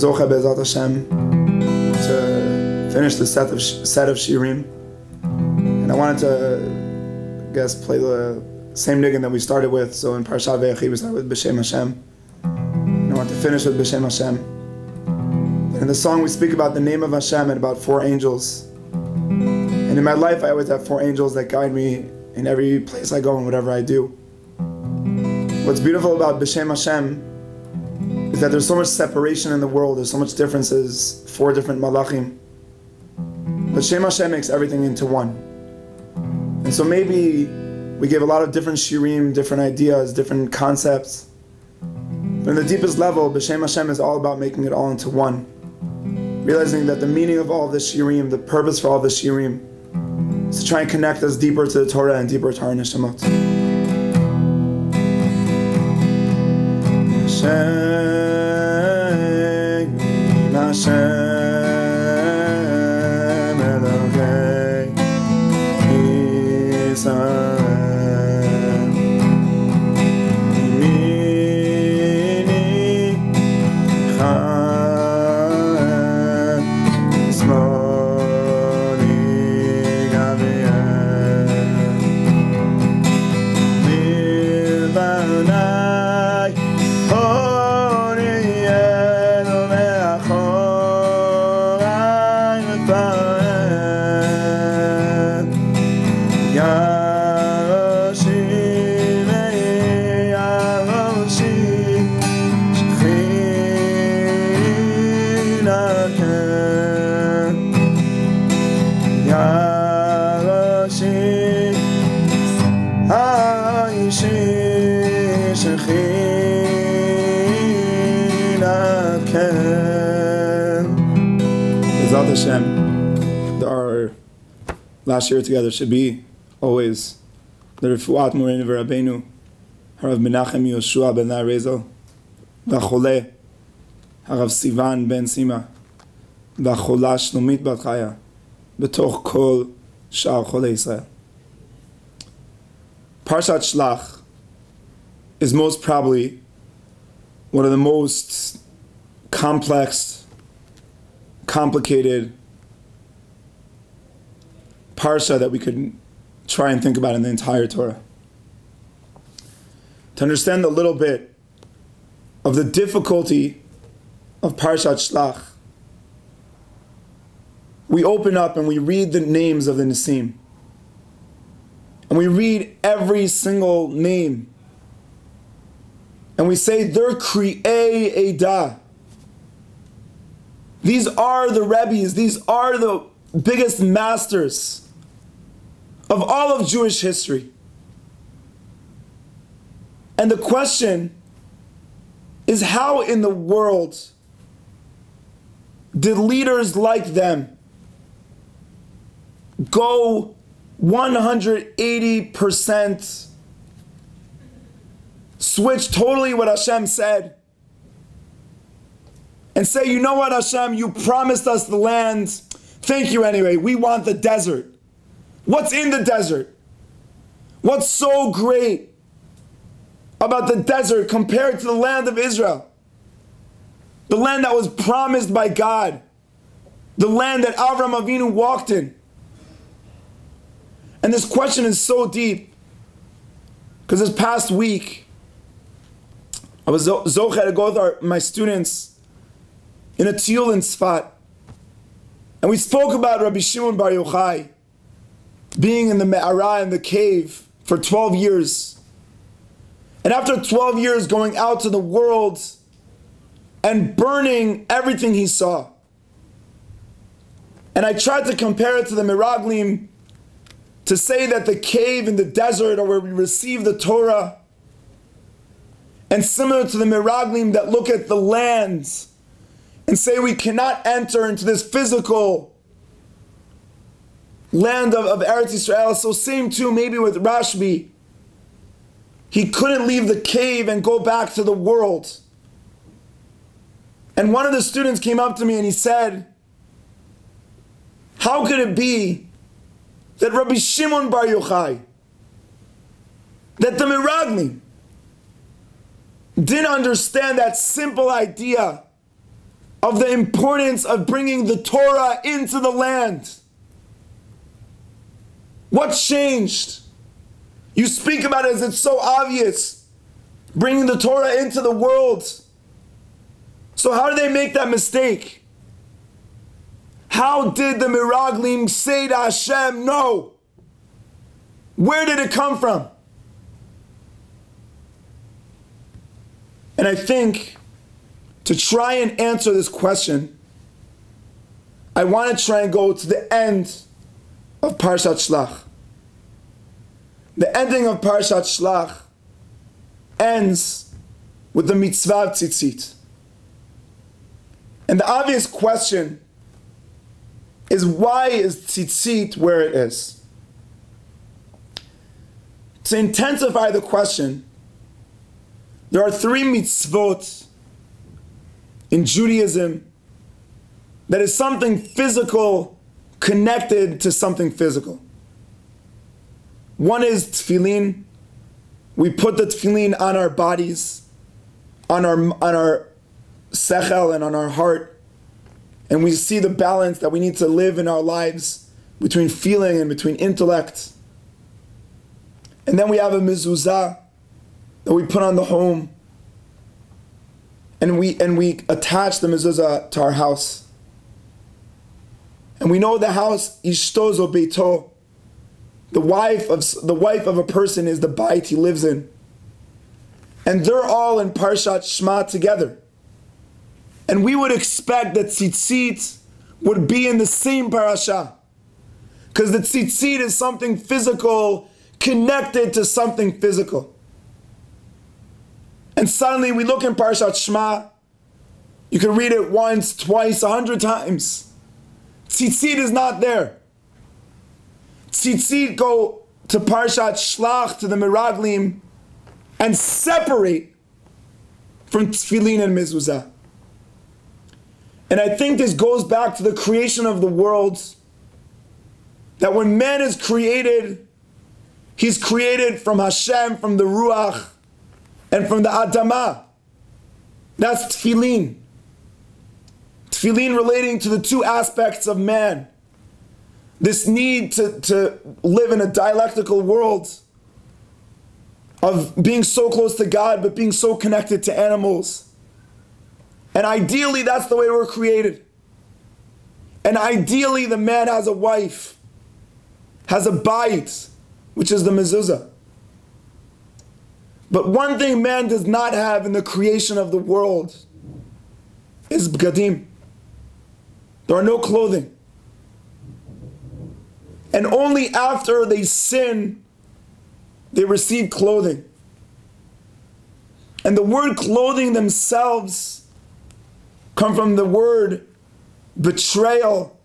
Zocha Be'ezat Hashem to finish the set of shiurim, and I wanted to, I guess, play the same niggin that we started with. So in Parashat Sh'lach we started with B'Shem Hashem, and I want to finish with B'Shem Hashem. And in the song we speak about the name of Hashem and about 4 angels. And in my life I always have 4 angels that guide me in every place I go and whatever I do. What's beautiful about B'Shem Hashem is that there's so much separation in the world, there's so much differences, 4 different malachim. But Shem Hashem makes everything into one. And so maybe we gave a lot of different shiurim, different ideas, different concepts. But in the deepest level, B'Shem Hashem is all about making it all into one. Realizing that the meaning of all of the shiurim, the purpose for all of the shiurim, is to try and connect us deeper to the Torah and deeper to our neshamot. Hashem Elokei Yisrael Yimini Chael Yismoli Gabriel Milvanai Otniel Hashem, our last year together should be always the Refuat Moreinu V'Rabbeinu Harav Menachem Yoshua ben Rezel V'Choleh Harav Sivan ben Sima V'Cholah Shlomit bat Chaya B'toch Kol Sha'ar Cholei Yisrael. Parashat Sh'lach is most probably one of the most complex, complicated parsha that we could try and think about in the entire Torah. To understand a little bit of the difficulty of Parashat Sh'lach, we open up and we read the names of the Nisim. And we read every single name. And we say, they're Kri'ei Eidah. These are the Rebbes, these are the biggest masters of all of Jewish history. And the question is, how in the world did leaders like them go 180% switch totally what Hashem said and say, you know what, Hashem, you promised us the land. Thank you anyway. We want the desert. What's in the desert? What's so great about the desert compared to the land of Israel? The land that was promised by God. The land that Avram Avinu walked in. And this question is so deep because this past week I was zocher to go with my students in a tiul in Sefat, and we spoke about Rabbi Shimon Bar Yochai being in the Me'ara, in the cave, for for 12 years. And after 12 years going out to the world and burning everything he saw. And I tried to compare it to the Miraglim, to say that the cave in the desert are where we receive the Torah, and similar to the Miraglim that look at the lands and say we cannot enter into this physical land of Eretz Yisrael. So same too maybe with Rashbi. He couldn't leave the cave and go back to the world. And one of the students came up to me and he said, how could it be that Rabbi Shimon Bar Yochai, that the Miraglim didn't understand that simple idea of the importance of bringing the Torah into the land? What changed? You speak about it as it's so obvious, bringing the Torah into the world. So how did they make that mistake? How did the Miraglim say to Hashem, no? Where did it come from? And I think to try and answer this question, I want to try and go to the end of Parashat Sh'lach. The ending of Parashat Sh'lach ends with the mitzvah of tzitzit. And the obvious question is, why is tzitzit where it is? To intensify the question, there are 3 mitzvot in Judaism that is something physical connected to something physical. One is tefillin. We put the tefillin on our bodies, on our sechel and on our heart. And we see the balance that we need to live in our lives between feeling and between intellect. And then we have a mezuzah that we put on the home. And we attach the mezuzah to our house. And we know the house, ishto zo beito. The wife of a person is the bait he lives in. And they're all in Parashat Shema together. And we would expect that tzitzit would be in the same parasha. Because the tzitzit is something physical connected to something physical. And suddenly we look in Parashat Shema. You can read it once, twice, 100 times. Tzitzit is not there. Tzitzit go to Parashat Sh'lach, to the Miraglim, and separate from tefillin and mezuzah. And I think this goes back to the creation of the world, that when man is created, he's created from Hashem, from the Ruach, and from the Adamah. That's tefillin. Tefillin relating to the 2 aspects of man. This need to live in a dialectical world of being so close to God, but being so connected to animals. And ideally, that's the way we're created. And ideally, the man has a wife, has a bait, which is the mezuzah. But one thing man does not have in the creation of the world is bgadim. There are no clothing. And only after they sin, they receive clothing. And the word clothing themselves come from the word betrayal.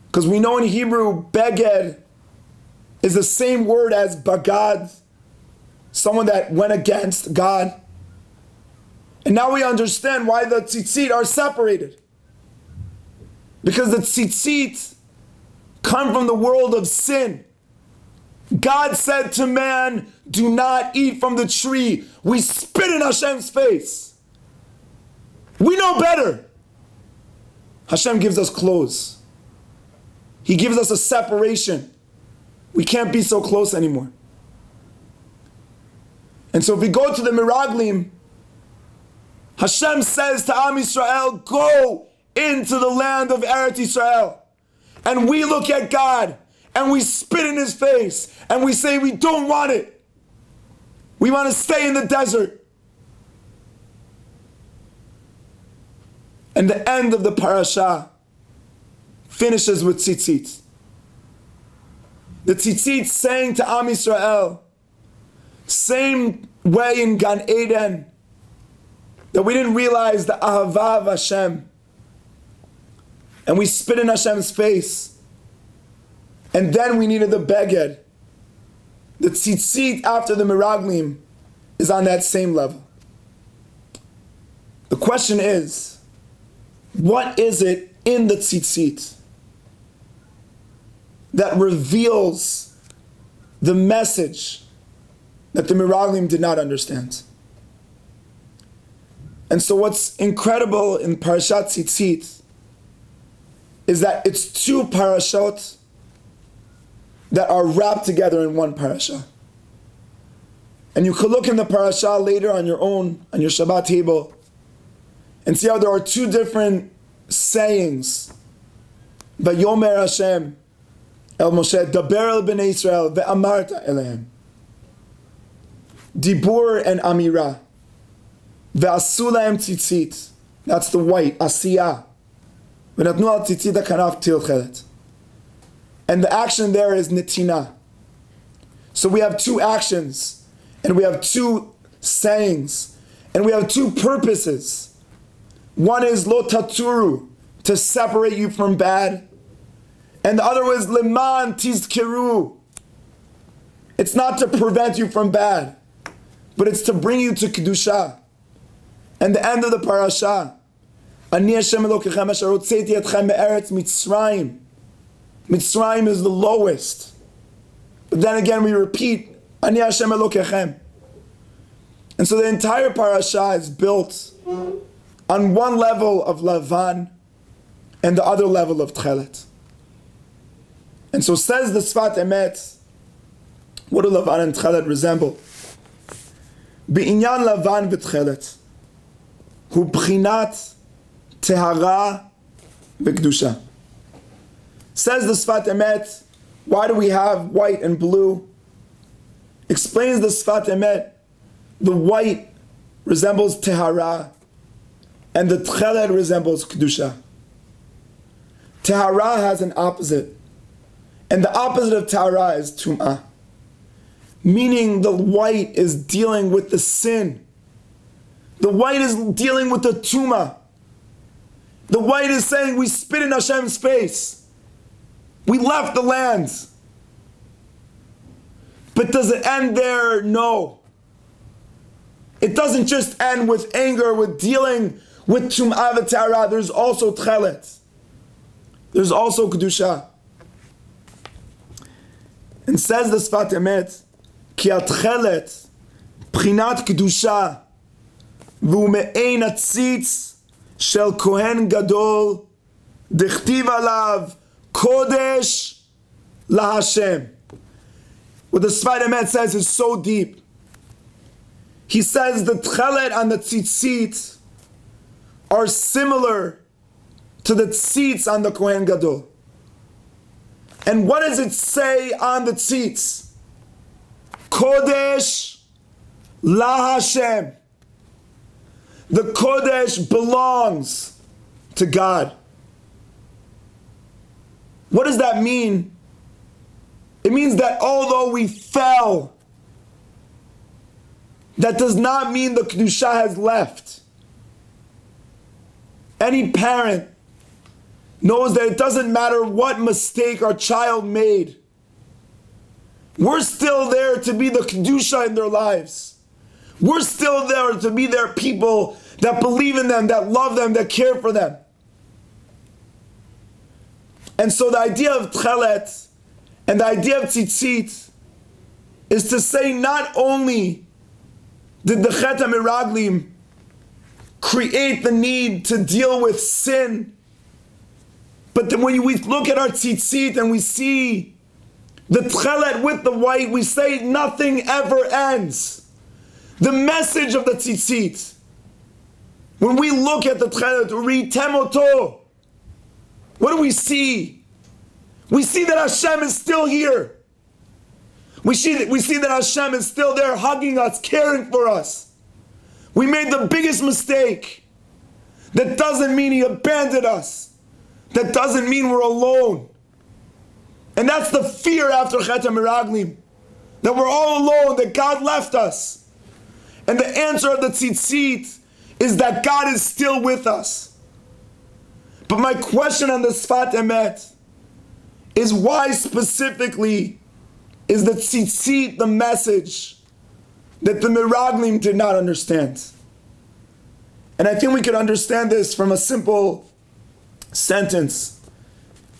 Because we know in Hebrew, beged is the same word as bagad, someone that went against God. And now we understand why the tzitzit are separated. Because the tzitzit come from the world of sin. God said to man, do not eat from the tree. We spit in Hashem's face. We know better. Hashem gives us clothes. He gives us a separation. We can't be so close anymore. And so if we go to the Miraglim, Hashem says to Am Yisrael, go into the land of Eretz Yisrael. And we look at God and we spit in his face and we say we don't want it. We want to stay in the desert. And the end of the parasha finishes with tzitzit. The tzitzit saying to Am Yisrael, same way in Gan Eden, that we didn't realize the ahava of Hashem, and we spit in Hashem's face, and then we needed the beged. The tzitzit after the miraglim is on that same level. The question is, what is it in the tzitzit that reveals the message that the miraglim did not understand? And so what's incredible in Parashat Tzitzit is that it's two parashot that are wrapped together in one parasha. And you could look in the parasha later on your own, on your Shabbat table, and see how there are two different sayings. Vayomer Hashem el Moshe, Daber el bnei Israel, ve'amarta elehem. Dibur and Amira. Ve'asu lahem tzitzit. That's the white, asiyah. Ve'natnu al tzitzit ha'kanaf tilchelet. And the action there is netina. So we have two actions, and we have two sayings, and we have two purposes. One is lo taturu, to separate you from bad, and the other is leman tizkiru. It's not to prevent you from bad, but it's to bring you to kedusha. And the end of the parasha, Ani Hashem Elokechem asher hotzeti etchem me'eretz Mitzrayim. Mitzrayim is the lowest. But then again we repeat, Ani Hashem Elokechem. And so the entire parasha is built on one level of Lavan and the other level of Tchelet. And so says the Sefat Emet, what do Lavan and Tchelet resemble? Be'inyan Lavan v'Tchelet hu b'chinat tehara v'kedusha. Says the Sefat Emet, why do we have white and blue? Explains the Sefat Emet, the white resembles tehara, and the tchelet resembles kedusha. Tehara has an opposite, and the opposite of tehara is tum'ah. Meaning the white is dealing with the sin. The white is dealing with the tum'ah. The white is saying we spit in Hashem's face. We left the land. But does it end there? No. It doesn't just end with anger, with dealing with tum'ah v'tahara. There's also tchelet. There's also kedusha. And says the Sefat Emet, ki atchelet b'chinat kedusha v'hu me'ein atzitz shel kohen gadol dichtiv alav kodesh laHashem. What the Sefat Emet says is so deep. He says the tchelet and the tzitzit are similar to the tzitz on the Kohen Gadol. And what does it say on the tzitz? Kodesh laHashem. The Kodesh belongs to God. What does that mean? It means that although we fell, that does not mean the Kedusha has left. Any parent knows that it doesn't matter what mistake our child made. We're still there to be the Kedusha in their lives. We're still there to be their people that believe in them, that love them, that care for them. And so the idea of Tchelet and the idea of Tzitzit is to say not only did the Chet HaMiraglim create the need to deal with sin, but then when we look at our Tzitzit and we see the Tchelet with the white, we say nothing ever ends. The message of the Tzitzit, when we look at the Tchelet, read Temoto, what do we see? We see that Hashem is still here. We see that Hashem is still there hugging us, caring for us. We made the biggest mistake. That doesn't mean He abandoned us. That doesn't mean we're alone. And that's the fear after Chet HaMeraglim. That we're all alone, that God left us. And the answer of the tzitzit is that God is still with us. But my question on the Sefat Emet is why specifically is the tzitzit the message that the Meraglim did not understand? And I think we can understand this from a simple sentence.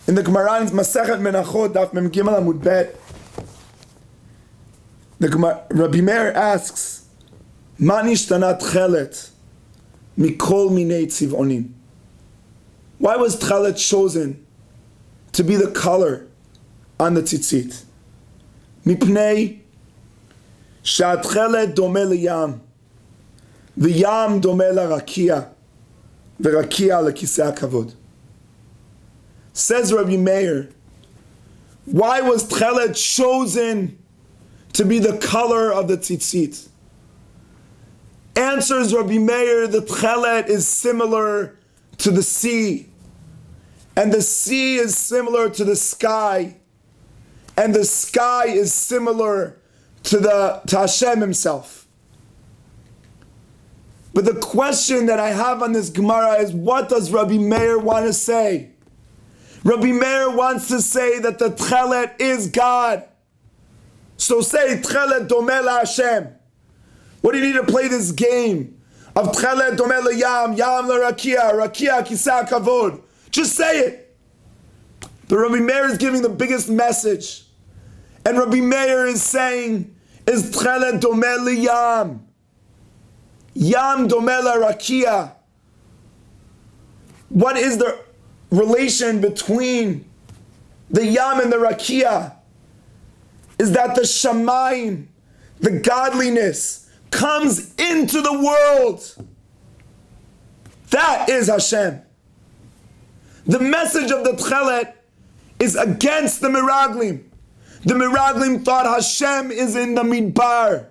In the Gemara in Masechet Menachot, Daf Mem Gimel Amud Bet, Reb Yair asks, "Ma nishtanat tchelet mikol minei tziv'onim?" Why was tchelet chosen to be the color on the tzitzit? Mipnei she'atchelet domeh liyam, v'yam domeh larakia, v'rakia lekisei hakavod. Says Reb Yair, why was tchelet chosen to be the color of the tzitzit? Answers Reb Yair, the tchelet is similar to the sea, and the sea is similar to the sky, and the sky is similar to Hashem Himself. But the question that I have on this Gemara is, what does Reb Yair want to say? Reb Yair wants to say that the tchelet is God. So say tchelet domeh la Hashem. What do you need to play this game of tchelet domeh la yam, yam la rakia, rakia kisei hakavod? Just say it. But Reb Yair is giving the biggest message. And Reb Yair is saying, is tchelet domeh la yam, yam domeh la rakia. What is the relation between the yam and the rakia? Is that the shamayim, the godliness, comes into the world. That is Hashem. The message of the tchelet is against the Meraglim. The Meraglim thought Hashem is in the midbar.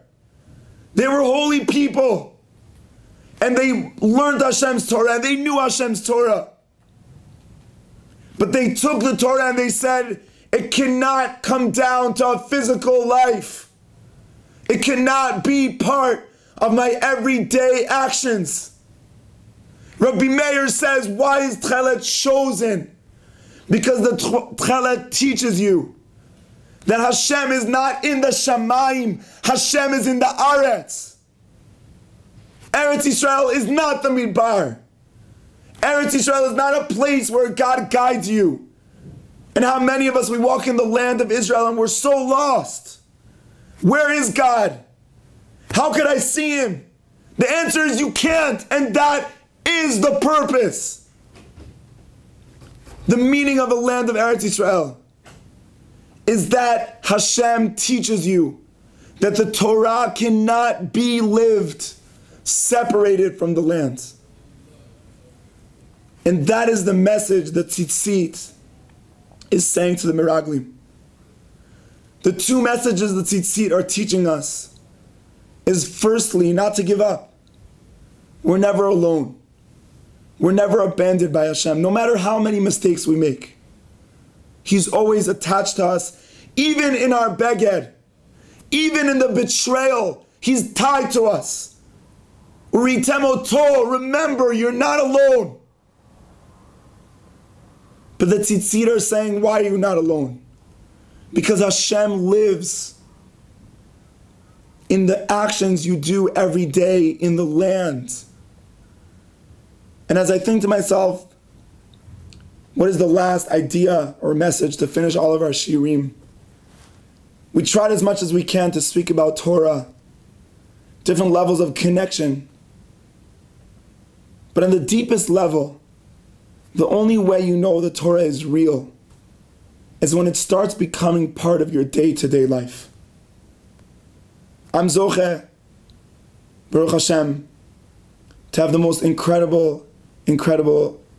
They were holy people. And they learned Hashem's Torah, and they knew Hashem's Torah. But they took the Torah and they said, it cannot come down to a physical life. It cannot be part of my everyday actions. Rabbi Meir says, why is tchelet chosen? Because the tchelet teaches you that Hashem is not in the shamayim. Hashem is in the Eretz. Eretz Yisrael is not the midbar. Eretz Yisrael is not a place where God guides you. And how many of us, we walk in the land of Israel and we're so lost. Where is God? How could I see Him? The answer is you can't, and that is the purpose. The meaning of the land of Eretz Yisrael is that Hashem teaches you that the Torah cannot be lived separated from the land. And that is the message that tzitzit is saying to the Meraglim. The two messages that tzitzit are teaching us is, firstly, not to give up. We're never alone. We're never abandoned by Hashem, no matter how many mistakes we make. He's always attached to us, even in our beged, even in the betrayal. He's tied to us. Remember, you're not alone. But the tzitzit are saying, why are you not alone? Because Hashem lives in the actions you do every day in the land. And as I think to myself, what is the last idea or message to finish all of our shiurim? We tried as much as we can to speak about Torah, different levels of connection. But on the deepest level, the only way you know the Torah is real is when it starts becoming part of your day-to-day life. I'm zocheh, Baruch Hashem, to have the most incredible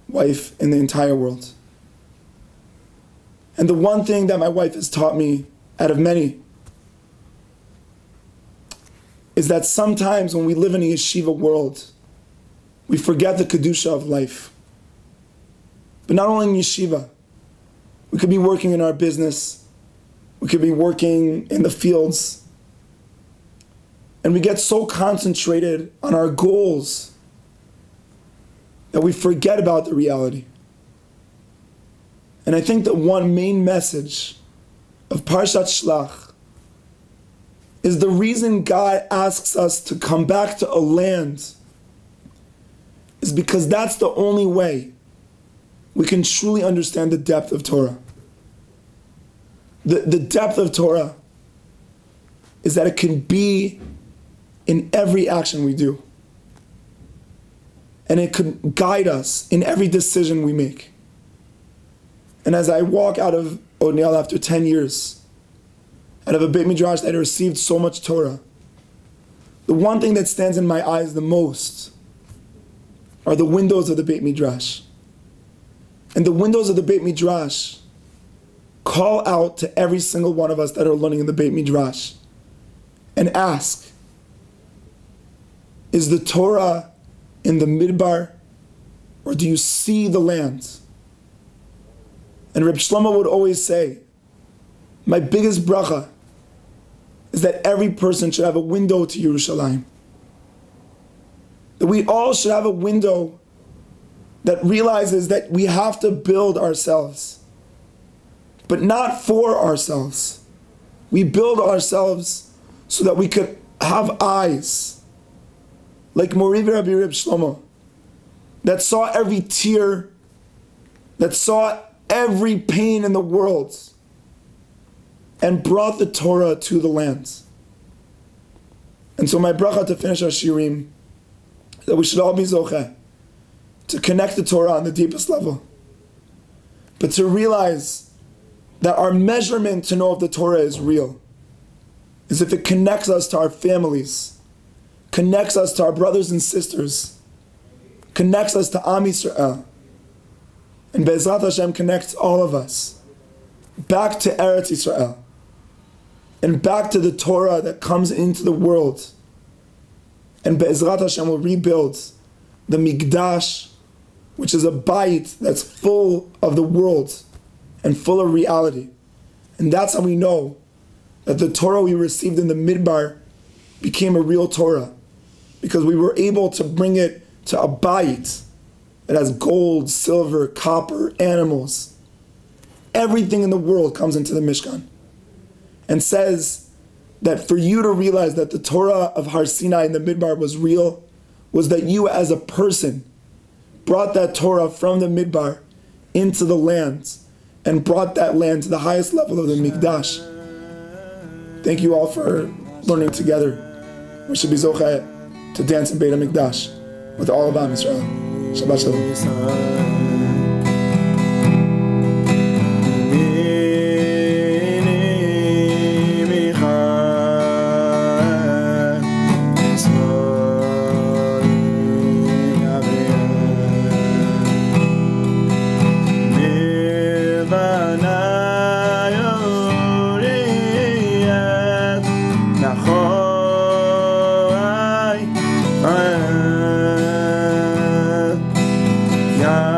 wife in the entire world. And the one thing that my wife has taught me, out of many, is that sometimes when we live in a yeshiva world, we forget the kedusha of life. But not only in yeshiva, we could be working in our business, we could be working in the fields, and we get so concentrated on our goals that we forget about the reality. And I think that one main message of Parashat Sh'lach is the reason God asks us to come back to a land is because that's the only way we can truly understand the depth of Torah. The depth of Torah is that it can be in every action we do. And it could guide us in every decision we make. And as I walk out of Otniel after 10 years, out of a Beit Midrash that had received so much Torah, the one thing that stands in my eyes the most are the windows of the Beit Midrash. And the windows of the Beit Midrash call out to every single one of us that are learning in the Beit Midrash and ask, is the Torah in the midbar, or do you see the land? And Reb Shlomo would always say, my biggest bracha is that every person should have a window to Yerushalayim. That we all should have a window that realizes that we have to build ourselves, but not for ourselves. We build ourselves so that we could have eyes, like Mori Rabbi Reb Shlomo, that saw every tear, that saw every pain in the world, and brought the Torah to the lands. And so my bracha to finish our shiurim, that we should all be zocheh to connect the Torah on the deepest level, but to realize that our measurement to know if the Torah is real is if it connects us to our families, connects us to our brothers and sisters, connects us to Am Yisrael, and Be'ezrat Hashem connects all of us back to Eretz Yisrael and back to the Torah that comes into the world. And Be'ezrat Hashem will rebuild the Mikdash, which is a bayit that's full of the world and full of reality. And that's how we know that the Torah we received in the Midbar became a real Torah, because we were able to bring it to a bayit that has gold, silver, copper, animals. Everything in the world comes into the Mishkan, and says that for you to realize that the Torah of Har Sinai in the Midbar was real, was that you as a person brought that Torah from the Midbar into the land, and brought that land to the highest level of the Mikdash. Thank you all for learning together. We should be zocheh to dance in Beit HaMikdash with all of Am Yisrael. Shabbat Shalom. Yeah.